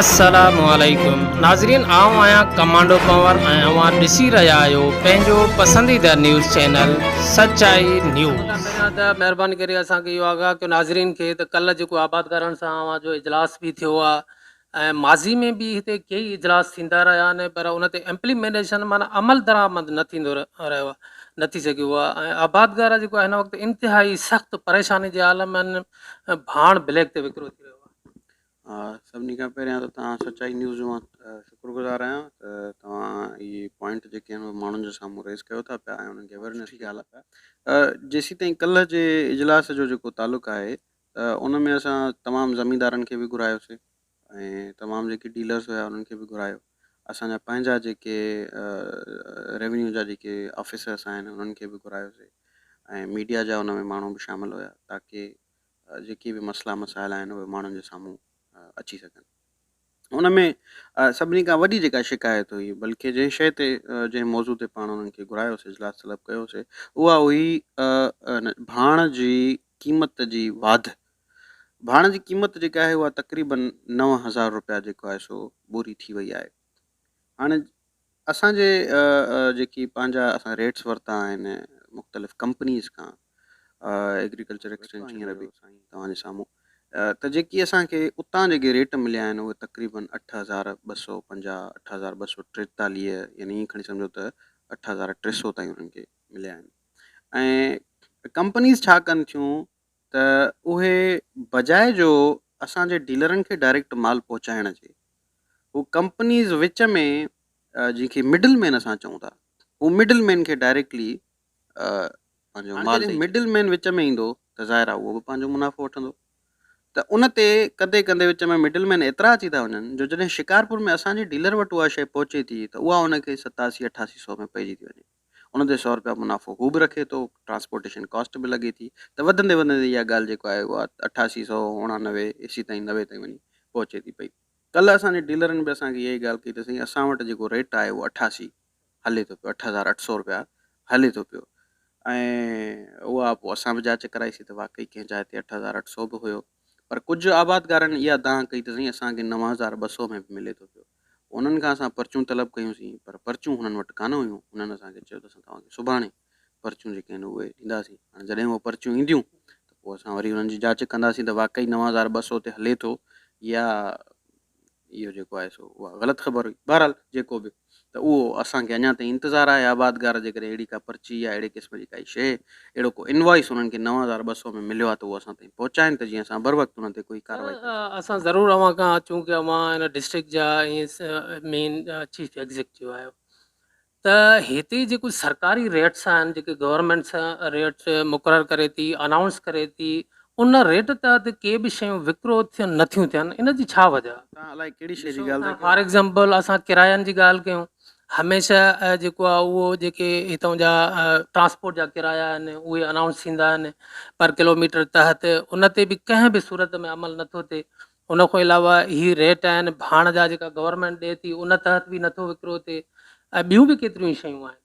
अस्सलामुअलैकुम नाज़रीन आऊं आहियां कमांडो कंवर ऐं अवां ॾिसी रहिया आहियो पंहिंजो पसंदीदा न्यूज़ चैनल सचाई न्यूज़। पहिरियां त महिरबानी करे असांखे इहो आगाह कयो नाज़रीन खे त कल्ह जेको आबादगारनि सां अवां जो इजलास बि थियो आहे ऐं माज़ी में बि हिते कई इजलास थींदा रहिया आहिनि पर उन ते इम्प्लीमेंटेशन माना अमल दरामद न थींदो रहियो आहे न थी सघियो आहे ऐं आबादगार जेको आहे हिन वक़्तु इंतिहाई सख़्तु परेशानी जे आलम आहिनि भाण ब्लैक ते विकिरो थी रहियो आहे। सभिनी खां पहिरियां त तव्हां सचाई न्यूज़ मां शुक्रगुज़ार आहियां त तव्हां इहे पॉइंट जेके आहिनि उहे माण्हुनि जे साम्हूं रेज़ कयो था पिया ऐं उन्हनि खे अवेयरनेस जी ॻाल्हि आहे पिया। जेसीं ताईं कल्ह जे इजलास जो जेको तालुक़ु आहे त उन में असां तमामु ज़मींदारनि खे बि घुरायोसीं ऐं तमामु जेके डीलर्स हुया उन्हनि खे बि घुरायो। असांजा पंहिंजा जेके रेवेन्यू जा जेके ऑफिसर्स आहिनि उन्हनि खे बि घुरायोसीं ऐं मीडिया जा उन में माण्हू बि शामिलु हुया ताकी जेके बि मसइला मसाइल आहिनि उहे माण्हुनि जे साम्हूं अची सघनि। उन में सभिनी खां वॾी जेका शिकायत हुई बल्कि जंहिं शइ ते जंहिं मौज़ू ते पाण उन्हनि खे घुरायोसीं इजलास तलब कयोसीं उहा हुई भाण जी क़ीमत जी वाधि। भाण जी क़ीमत जेका आहे उहा तक़रीबन 9,000 रुपया जेको आहे सो ॿोरी थी वई आहे। हाणे असांजे जेकी पंहिंजा असां रेट्स वरिता आहिनि मुख़्तलिफ़ कंपनीज़ खां एग्रीकल्चर एक्सचेंज हींअर बि तव्हांजे साम्हूं त जेकी असांखे उतां जेके रेट मिलिया आहिनि उहे तक़रीबन 8,250 8,243 यानी ईअं खणी सम्झो त 8,300 ताईं उन्हनि खे मिलिया आहिनि। ऐं कंपनीज़ छा कनि थियूं त उहे बजाए जो असांजे डीलरनि खे डायरेक्ट माल पहुचाइण जे हू कंपनीज़ विच में जंहिंखे मिडल मैन असां चऊं था हू मिडल मैन खे डायरेक्टली पंहिंजो माल मिडल मैन विच में ईंदो त ज़ाहिर आहे उहो बि पंहिंजो मुनाफ़ो वठंदो त उन ते कंदे कंदे विच में मिडल मैन एतिरा अची था वञनि जो जॾहिं शिकारपुर में असांजे डीलर वटि उहा शइ पहुचे थी त उहा उनखे 87-88 में पइजी थी वञे। उन ते 100 रुपया मुनाफ़ो हू बि रखे थो ट्रांसपोर्टेशन कॉस्ट बि लॻे थी त वधंदे वधंदे इहा ॻाल्हि जेको आहे उहा 88-89 80 ताईं 90 ताईं वञी पहुचे थी पई। कल्ह असांजे डीलरनि बि असांखे इहा ई ॻाल्हि कई त साईं असां वटि जेको रेट आहे उहो 88 हले थो पियो 8,800 रुपया हले थो पियो ऐं उहा पोइ असां बि जांच कराईसीं त वाक़ई कंहिं जाइ ते 8,800 बि हुयो पर कुझु आबादगारनि इहा दांह कई त साईं असांखे 9,200 में बि मिले थो पियो। उन्हनि खां असां पर्चियूं तलब कयूंसीं पर पर्चियूं हुननि वटि कान हुयूं। हुननि असांखे चयो त असां तव्हांखे सुभाणे पर्चियूं जेके आहिनि उहे ॾींदासीं। हाणे जॾहिं उहे पर्चियूं ईंदियूं त पोइ असां वरी हुननि जी जांच कंदासीं त वाक़ई 9,200 ते हले थो या इहो जेको आहे सो उहा ग़लति ख़बर हुई। बहरहाल जेको बि त उहो असांखे अञा ताईं इंतज़ारु आहे आबादगार जेकॾहिं अहिड़ी का पर्ची या अहिड़े क़िस्म जी काई शइ अहिड़ो को इनवॉइस उन्हनि खे 9,200 में मिलियो आहे त उहो असां ताईं पहुचाइनि त जीअं असां बर वक़्तु हुन ते कोई कारवाई असां ज़रूरु अव्हां खां अचूं की अव्हां हिन डिस्ट्रिक्ट जा मेन चीफ एग्ज़िक्यूटिव आहियो त हिते जेको सरकारी रेट्स आहिनि जेके गवर्नमेंट सां रेट्स मुक़ररु करे थी अनाउंस करे थी उन रेट तहत के बि शयूं विकिरो थियनि नथियूं थियनि इन जी छा वजह? तव्हां अलाए कहिड़ी शइ जी ॻाल्हि था फॉर एग्ज़ाम्पल असां किरायनि जी ॻाल्हि कयूं हमेशह जेको आहे उहो जेके हितां जा ट्रांसपोर्ट जा किराया आहिनि उहे अनाउंस थींदा आहिनि पर किलोमीटर तहत उन ते बि कंहिं बि सूरत में अमल नथो थिए। उन खां अलावा ही रेट आहिनि भाण जा जेका गवर्नमेंट ॾिए थी उन तहत बि नथो विकिरो थिए ऐं ॿियूं बि केतिरियूं शयूं आहिनि।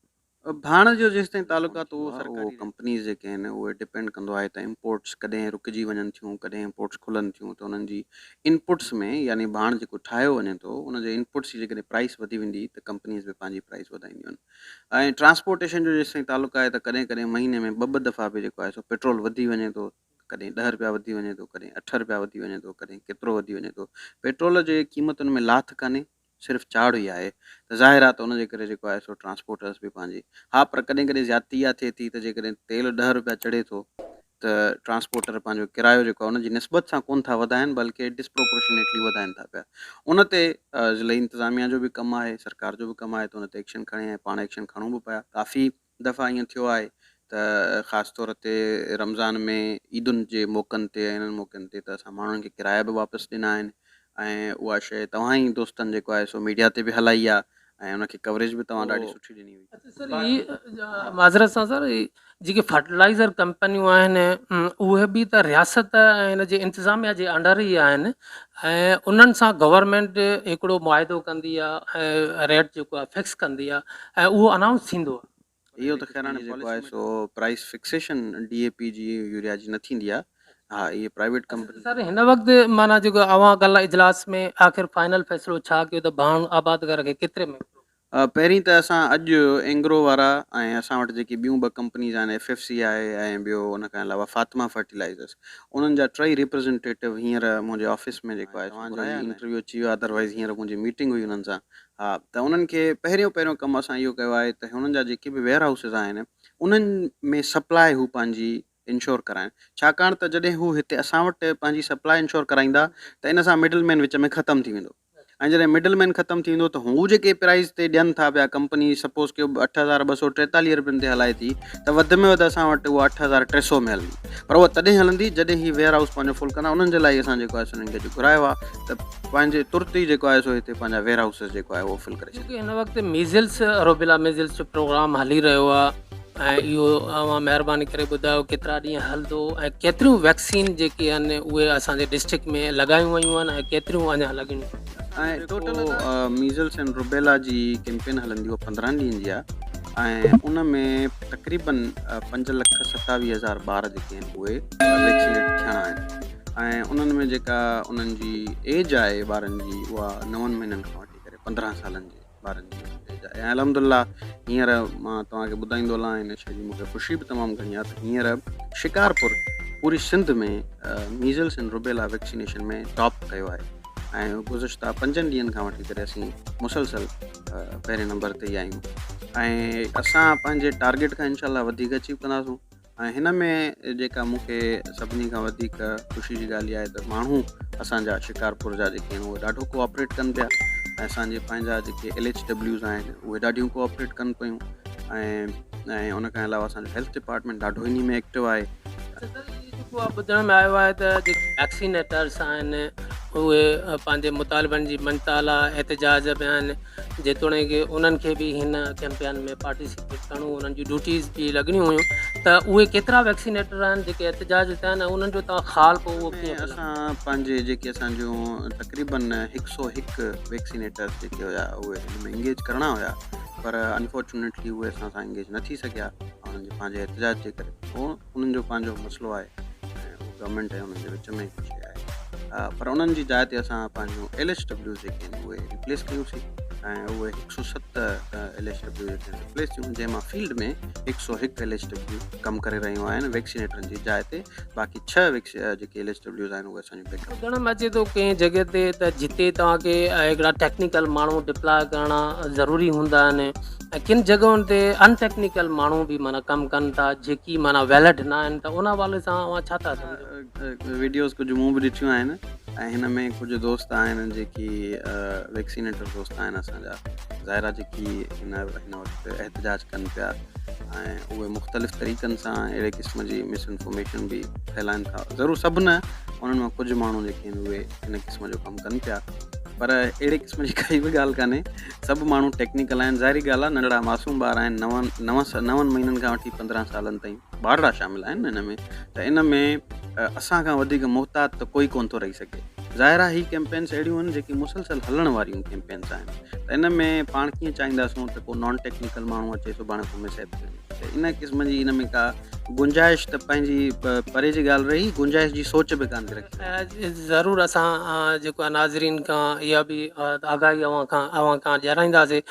भाण जो जेसि ताईं तालुकात उहो कंपनीज़ जेके आहिनि उहे डिपेंड कंदो आहे त इम्पोर्ट्स कॾहिं रुकिजी वञनि थियूं कॾहिं इम्पोर्ट्स खुलनि थियूं त उन्हनि जी इनपुट्स में यानी भाण जेको ठाहियो वञे थो उनजे इनपुट्स जी जेकॾहिं प्राइस वधी वेंदी त कंपनीज़ बि पंहिंजी प्राइस वधाईंदियूं आहिनि। ऐं ट्रांसपोर्टेशन जो जेसि ताईं तालुक़ु आहे त कॾहिं कॾहिं महीने में ॿ दफ़ा बि जेको आहे सो पेट्रोल वधी वञे थो कॾहिं 10 रुपया वधी वञे थो कॾहिं 8 रुपया वधी वञे थो कॾहिं केतिरो वधी वञे थो। पेट्रोल जे क़ीमतुनि में लाथ कान्हे सिर्फ़ु चाढ़ ई आहे त ज़ाहिर आहे त उनजे करे जेको आहे सो ट्रांसपोर्टर्स बि पंहिंजी हा पर कॾहिं कॾहिं ज़्यादती इहा थिए थी त जेकॾहिं तेल 10 रुपया चढ़े थो त ट्रांसपोर्टर पंहिंजो किरायो जेको आहे उनजी निस्बत सां कोन था वधाइनि बल्कि डिस्प्रोपोर्शनेटली वधाइनि था पिया। उन ते ज़िले इंतिज़ामिया जो बि कमु आहे सरकार जो बि कमु आहे त उन ते एक्शन खणे ऐं पाण एक्शन खणूं बि पिया। काफ़ी दफ़ा ईअं थियो आहे त ख़ासि तौर ते रमज़ान में ईदुनि जे मौक़नि ते ऐं इन्हनि मौक़नि ते त असां माण्हुनि खे किराया बि वापसि ॾिना आहिनि ऐं उहा शइ तव्हां ई दोस्तनि जेको आहे सो मीडिया ते बि हलाई आहे ऐं उनखे कवरेज बि तव्हां ॾाढी सुठी ॾिनी हुई। अच्छा सर ही माज़रत सां सर जेके फर्टिलाइज़र कंपनियूं आहिनि उहे बि त रियासत ऐं हिन जे इंतिज़ामिया जे अंडर ई आहिनि ऐं उन्हनि सां गवर्नमेंट हिकिड़ो मुआदो कंदी आहे ऐं रेट जेको आहे फिक्स कंदी आहे ऐं उहो अनाउंस थींदो आहे। इहो त ख़ैर हाणे जेको आहे सो प्राइस फिक्सेशन DAP जी यूरिया जी न थींदी आहे हाँ, ये प्राइवेट कंपनी। सर हिन वक़्तु माना जेको अवां कल्ह इजलास में आख़िर फाइनल फ़ैसिलो छा कयो त भाण आबाद घर खे केतिरे में? पहिरीं त असां अॼु एंग्रो वारा ऐं असां वटि जेकी ॿियूं ॿ कंपनीज़ आहिनि FFC आहे ऐं ॿियो उन खां अलावा फातिमा फर्टिलाइज़र्स, उन्हनि जा टई रिप्रेज़ेंटेटिव हींअर मुंहिंजे ऑफ़िस में जेको आहे तव्हांजो इंटरव्यू अची वियो आहे, अदरवाइज़ हींअर मुंहिंजी मीटिंग हुई हुननि सां। हा, त उन्हनि खे पहिरियों कमु असां इहो कयो आहे त हुननि जा जेके बि वेयर हाउसिस आहिनि उन्हनि में सप्लाई हू पंहिंजी इंश्योर कराइनि, छाकाणि त जॾहिं हू हिते असां वटि पंहिंजी सप्लाई इंश्योर कराईंदा त इन सां मिडल मैन विच में ख़तमु थी वेंदो। ऐं जॾहिं मिडल मैन ख़तमु थी वेंदो त हू जेके प्राइस ते ॾियनि था पिया, कंपनी सपोज़ कयो 8,243 रुपयनि ते हलाए थी, त वधि में वधि असां वटि उहा 8,300 में हलंदी, पर उहा तॾहिं हलंदी जॾहिं ही वेयर हाउस पंहिंजो फुल कंदा। उन्हनि जे लाइ असां जेको आहे उन्हनि खे घुरायो आहे त पंहिंजे तुर्त ई जेको आहे सो हिते पंहिंजा वेयर हाउसिस जेको आहे उहो फिल करे छॾे। हिन वक़्तु मीज़ल्स रोबेला मीज़ल्स जो प्रोग्राम हली रहियो आहे ऐं इहो अवां महिरबानी करे ॿुधायो केतिरा ॾींहं हलंदो ऐं केतिरियूं वैक्सीन जेके आहिनि उहे असांजे डिस्ट्रिक्ट में लॻायूं वयूं आहिनि ऐं केतिरियूं अञा लॻणियूं? ऐं टोटल मीज़ल्स एंड रुबेला जी कैंपेन हलंदी उहा 15 ॾींहंनि जी आहे ऐं उन में तक़रीबन 5,27,000 ॿार जेके आहिनि उहे वैक्सीनेट थियणा आहिनि ऐं उन्हनि में जेका उन्हनि जी एज आहे ॿारनि जी उहा 9 महीननि खां वठी करे 15 सालनि जे ॿारनि जी एज आहे। ऐं अलहमदिल्ला हींअर मां तव्हांखे ॿुधाईंदो हलां, हिन शइ जी मूंखे ख़ुशी बि तमामु घणी आहे त हींअर शिकारपुर पूरी सिंध में मीज़ल्स एंड रुबेला वैक्सीनेशन में टॉप कयो आहे ऐं गुज़िश्ता 5 ॾींहंनि खां वठी करे असीं मुसलसल पहिरें नंबर ते ई आहियूं ऐं असां पंहिंजे टारगेट खां इनशाला वधीक अचीव कंदासूं। ऐं हिन में जेका मूंखे सभिनी खां वधीक ख़ुशी जी ॻाल्हि इहा आहे त माण्हू असांजा शिकारपुर जा जेके आहिनि उहे ॾाढो कोऑपरेट कनि पिया ऐं असांजे पंहिंजा जेके LHWs आहिनि उहे ॾाढियूं कोऑपरेट कनि पियूं ऐं उन खां अलावा असांजो हेल्थ डिपार्टमेंट ॾाढो इन में एक्टिव आहे। जेको आहे ॿुधण में आयो आहे त जेके वैक्सीनेटर्स आहिनि उहे पंहिंजे मुतालबनि जी मनताला एहतजाज बि आहिनि, जेतोणीकि उन्हनि खे बि हिन कैंपेन में पार्टिसिपेट करिणो, उन्हनि जी ड्यूटीज़ बि लॻणियूं हुयूं, त उहे केतिरा वैक्सीनेटर आहिनि जेके एहतजाज थिया आहिनि ऐं उन्हनि जो तव्हां ख़ाल पोइ उहो कीअं? असां पंहिंजे जेके असांजूं तक़रीबन 101 वैक्सीनेटर्स जेके हुया उहे हिन में इंगेज करणा हुया, पर अनफॉर्चुनेटली उहे असां सां इंगेज न थी सघिया उन्हनि जे पंहिंजे एहतजाज जे करे। उहो उन्हनि जो पंहिंजो मसइलो आहे ऐं उहो गवर्नमेंट ऐं उन्हनि जे विच में कुझु आहे, पर उन्हनि जी जाइ ते असां पंहिंजूं LHWs जेके आहिनि उहे रिप्लेस कयूंसीं ऐं उहे 107 LHW जेके आहिनि रिप्लेस थियूं, जंहिंमां फील्ड में 101 LHW कमु करे रहियूं आहिनि वैक्सीनेटरनि जी जाइ ते। बाक़ी 6 जेके LHWs आहिनि उहे असांजूं बैकअप। ॿुधण में अचे थो कंहिं जॻह ते त जिते तव्हांखे हिकिड़ा टेक्निकल माण्हू डिप्लॉय करणा ज़रूरी हूंदा आहिनि ऐं किन जॻहियुनि ते अनटेक्निकल माण्हू बि माना कमु कनि था जेकी माना वैलिड न आहिनि, त उन हवाले सां अवां छा था सम्झो? वीडियोज़ कुझु मूं बि ॾिठियूं आहिनि ऐं हिन में कुझु दोस्त आहिनि जेकी वैक्सीनेटर दोस्त आहिनि असांजा, ज़ाहिरा जेकी हिन वक़्तु एहतजाज कनि पिया ऐं उहे मुख़्तलिफ़ तरीक़नि सां अहिड़े क़िस्म जी मिसइंफॉर्मेशन बि फैलाइनि था। ज़रूरु सभु न, उन्हनि मां कुझु माण्हू जेके आहिनि उहे हिन क़िस्म जो कमु कनि पिया, पर अहिड़े क़िस्म जी काई बि ॻाल्हि कान्हे। सभु माण्हू टेक्निकल आहिनि, ज़ाहिरी ॻाल्हि आहे नंढड़ा मासूम ॿार आहिनि, 9 महीननि खां वठी 15 सालनि ताईं ॿारड़ा शामिल आहिनि हिन में, त इन में असांखां वधीक मोहतात त कोई कोन थो रही सघे। ज़ाहिर आहे ही कैंपेन्स अहिड़ियूं आहिनि जेकी मुसलसल हलण वारियूं कैंपेन्स आहिनि, त इन में पाण कीअं चाहींदासूं त को नॉन टेक्निकल माण्हू अचे सुभाणे को मिसहैप थिए, त इन क़िस्म जी इन में का गुंजाइश त पंहिंजी परे जी ॻाल्हि रही, गुंजाइश जी सोच बि कान थी रखी। ज़रूरु असां जेको आहे नाज़रीन खां इहा बि आगाही अवां खां ॾियाराईंदासीं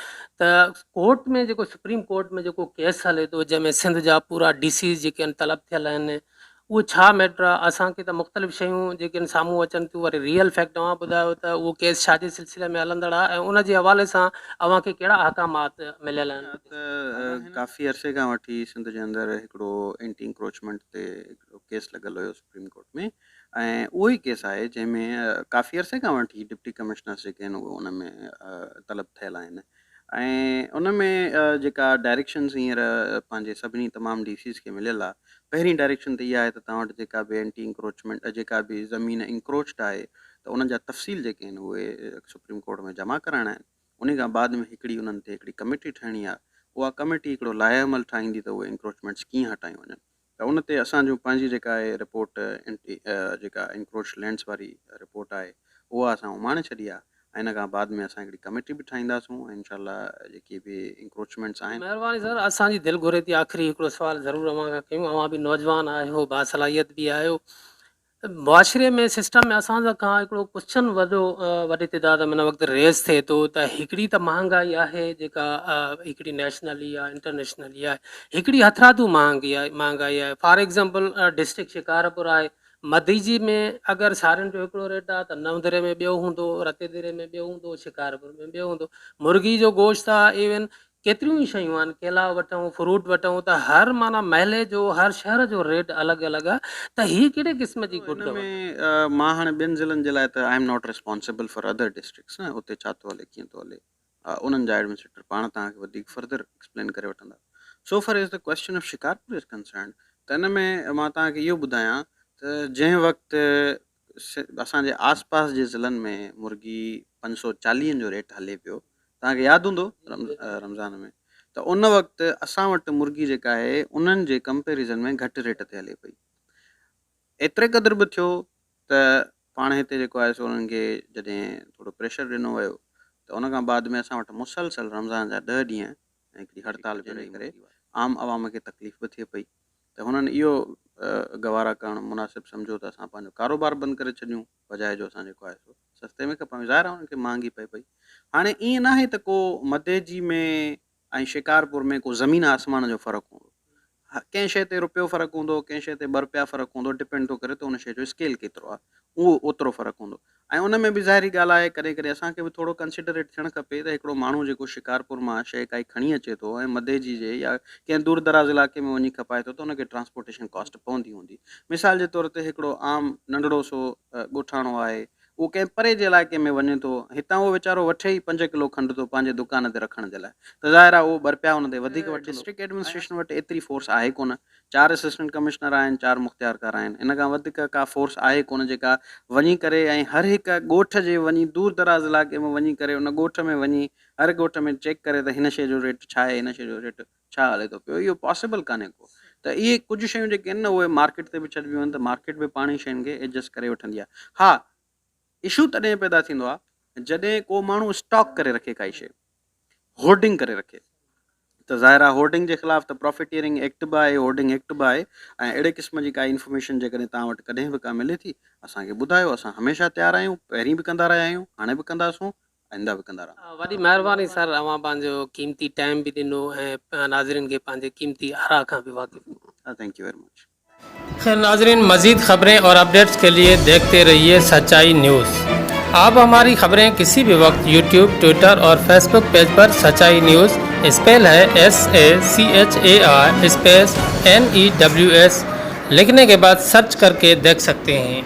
त कोर्ट में जेको सुप्रीम कोर्ट में जेको केस हले थो जंहिंमें सिंध जा पूरा DCs जेके आहिनि तलब थियल आहिनि, उहो छा मैटर आहे? असांखे त मुख़्तलिफ़ शयूं जेके आहिनि साम्हूं अचनि थियूं, वरी रियल फैक्ट तव्हां ॿुधायो त उहो केस छाजे सिलसिले में हलंदड़ आहे ऐं उन जे हवाले सां अव्हां खे कहिड़ा अहकामात मिलियल आहिनि? त काफ़ी अरसे खां वठी सिंध जे अंदरि हिकिड़ो एंटी इंक्रोचमेंट ते हिकिड़ो केस लॻल हुयो सुप्रीम कोर्ट में ऐं उहो ई केस आहे जंहिंमें काफ़ी अरसे खां वठी डिप्टी कमिश्नर्स जेके आहिनि उहे उन में तलब थियल आहिनि ऐं उन में जेका डायरेक्शन्स हींअर पंहिंजे सभिनी तमामु DCs खे मिलियल आहे, पहिरीं डायरेक्शन त इहा आहे त तव्हां वटि जेका बि एंटी इंक्रोचमेंट जेका बि ज़मीन इंक्रोच्ड आहे त उन जा तफ़सील जेके आहिनि उहे सुप्रीम कोर्ट में जमा कराइणा आहिनि। उन खां बाद में हिकिड़ी उन्हनि ते हिकिड़ी कमेटी ठाहिणी आहे, उहा कमेटी हिकिड़ो लाहेअमल ठाहींदी त उहे इंक्रोचमेंट्स कीअं हटायूं वञनि, त उन ते असांजो पंहिंजी जेका आहे रिपोर्ट जेका इंक्रोच लैंड्स वारी रिपोर्ट आहे उहा असां उमाणे छॾी आहे ऐं इन खां बाद में असां हिकिड़ी कमेटी बि ठाहींदासूं ऐं इनशाला जेके बि इंक्रोचमेंट्स आहिनि। महिरबानी सर, असांजी दिलि घुरे थी आख़िरी हिकिड़ो सुवाल ज़रूरु अव्हां खां कयूं। अव्हां बि नौजवान आहियो, बासलाहियत बि आहियो, मुआशिरे में सिस्टम में असांजा खां हिकिड़ो क्वेश्चन वॾी तइदाद में हिन वक़्तु रेज़ थिए थो त हिकिड़ी त महांगाई आहे जेका हिकिड़ी नेशनली आहे इंटरनेशनली आहे, हिकिड़ी हथरादू महांगाई आहे। फॉर एग्ज़ाम्पल डिस्ट्रिक्ट शिकारपुर आहे, मदीजी में अगरि साड़ियुनि जो हिकिड़ो रेट आहे त नवंदरे में ॿियो हूंदो, रतेदरे में ॿियो हूंदो, शिकारपुर में ॿियो हूंदो। मुर्गी जो गोश्त आहे, इवन केतिरियूं ई शयूं आहिनि, केला वठूं, फ्रूट वठूं, त हर माना महले जो हर शहर जो रेट अलॻि अलॻि आहे। त हीअ कहिड़े क़िस्म जी गुड हिन में मां हाणे ॿियनि ज़िलनि जे लाइ त I am not responsible for other districts न, उते छा थो हले कीअं थो हले, उन्हनि जा एडमिनिस्ट्रेटर पाण तव्हांखे वधीक फर्दर एक्सप्लेन करे वठंदा। So for is the question of Shikarpur is concern, त हिन में मां तव्हांखे इहो ॿुधायां त जंहिं वक़्तु असांजे आस पास जे ज़िलनि में मुर्गी 540 जो रेट हले पियो, तव्हांखे यादि हूंदो रमज़ान में, त उन वक़्तु असां वटि मुर्गी जेका आहे उन्हनि जे कंपेरिज़न में घटि रेट ते हले पई। एतिरे क़दुरु बि थियो त पाण हिते जेको आहे सो उन्हनि खे जॾहिं थोरो प्रेशर ॾिनो वियो त उन खां बाद में असां वटि मुसलसल रमज़ान जा 10 ॾींहं हिकिड़ी हड़ताल जे करे आम आवाम खे तकलीफ़ बि थिए पई, त हुननि इहो गवारा करणु मुनासिबु सम्झो त असां पंहिंजो कारोबार बंदि करे छॾियूं, बजाए जो असां जेको आहे सो सस्ते में खपां। ज़ाहिर आहे उन्हनि खे महांगी पए पई। हाणे ईअं न आहे त को मदेजी में ऐं शिकारपुर में को ज़मीन आसमान जो फ़र्क़ु हूंदो, कंहिं शइ ते रुपयो फ़र्क़ु हूंदो, कंहिं शइ ते 2 रुपया फ़र्क़ु हूंदो, डिपेंड थो करे त उन शइ जो स्केल केतिरो आहे, उहो ओतिरो फ़र्क़ु हूंदो। ऐं उन में बि ज़ाहिरी ॻाल्हि आहे कॾहिं कॾहिं असांखे बि थोरो कंसिडरेट थियणु खपे त हिकिड़ो माण्हू जेको शिकारपुर मां शइ काई खणी अचे थो ऐं मदेजी जे या कंहिं दूर दराज़ इलाइक़े में वञी खपाए थो त उनखे ट्रांसपोर्टेशन कॉस्ट पवंदी हूंदी। मिसाल जे तौर ते हिकिड़ो आम नंढड़ो सो ॻोठाणो आहे, उहो कंहिं परे जे इलाइक़े में वञे थो, हितां उहो वीचारो वठे ई 5 किलो खंडु थो पंहिंजे दुकान ते रखण जे लाइ, त ज़ाहिर आहे उहो 2 रुपया हुन ते वधीक वठे। डिस्ट्रिक्ट एडमिनिस्ट्रेशन वटि एतिरी फोर्स आहे कोन, 4 असिस्टेंट कमिश्नर आहिनि, 4 मुख़्तियारकार आहिनि, इन खां वधीक का फोर्स आहे कोन जेका वञी करे ऐं हर हिकु ॻोठ जे वञी दूर दराज़ इलाइक़े में वञी करे उन ॻोठ में वञी हर ॻोठ में चेक करे त हिन शइ जो रेट छा आहे, हिन शइ जो रेट छा हले थो पियो, इहो पॉसिबल कान्हे को। त इहे कुझु शयूं जेके आहिनि न उहे मार्केट ते बि छॾिबियूं आहिनि, त मार्केट बि पाण ई शयुनि खे एडजस्ट करे वठंदी आहे। हा, इशू तॾहिं पैदा थींदो आहे जॾहिं को माण्हू स्टॉक करे रखे काई शइ, होर्डिंग करे रखे, त ज़ाहिर आहे होर्डिंग जे ख़िलाफ़ु त प्रॉफिटियरिंग एक्ट बि आहे, होर्डिंग एक्ट बि आहे, ऐं अहिड़े क़िस्म जी काई इंफॉर्मेशन जेकॾहिं तव्हां वटि कॾहिं बि का मिले थी असांखे ॿुधायो, असां हमेशह तयारु आहियूं, पहिरीं बि कंदा रहिया आहियूं, हाणे बि कंदासूं, आईंदा बि कंदा रहंदासूं। वॾी महिरबानी सर, अवां पंहिंजो कीमती टाइम बि ॾिनो ऐं नाज़रीन खे पंहिंजे कीमती आरा खां बि वाक़िफ़। Thank you very much. खैर नाज़रीन, मज़ीद खबरें और अपडेट्स के लिए देखते रहिए सच्चाई न्यूज़। आप हमारी खबरें किसी भी वक्त यूट्यूब, ट्विटर और फेसबुक पेज पर सच्चाई न्यूज़, स्पेल है SACHAI स्पेस NEWS लिखने के बाद सर्च करके देख सकते हैं।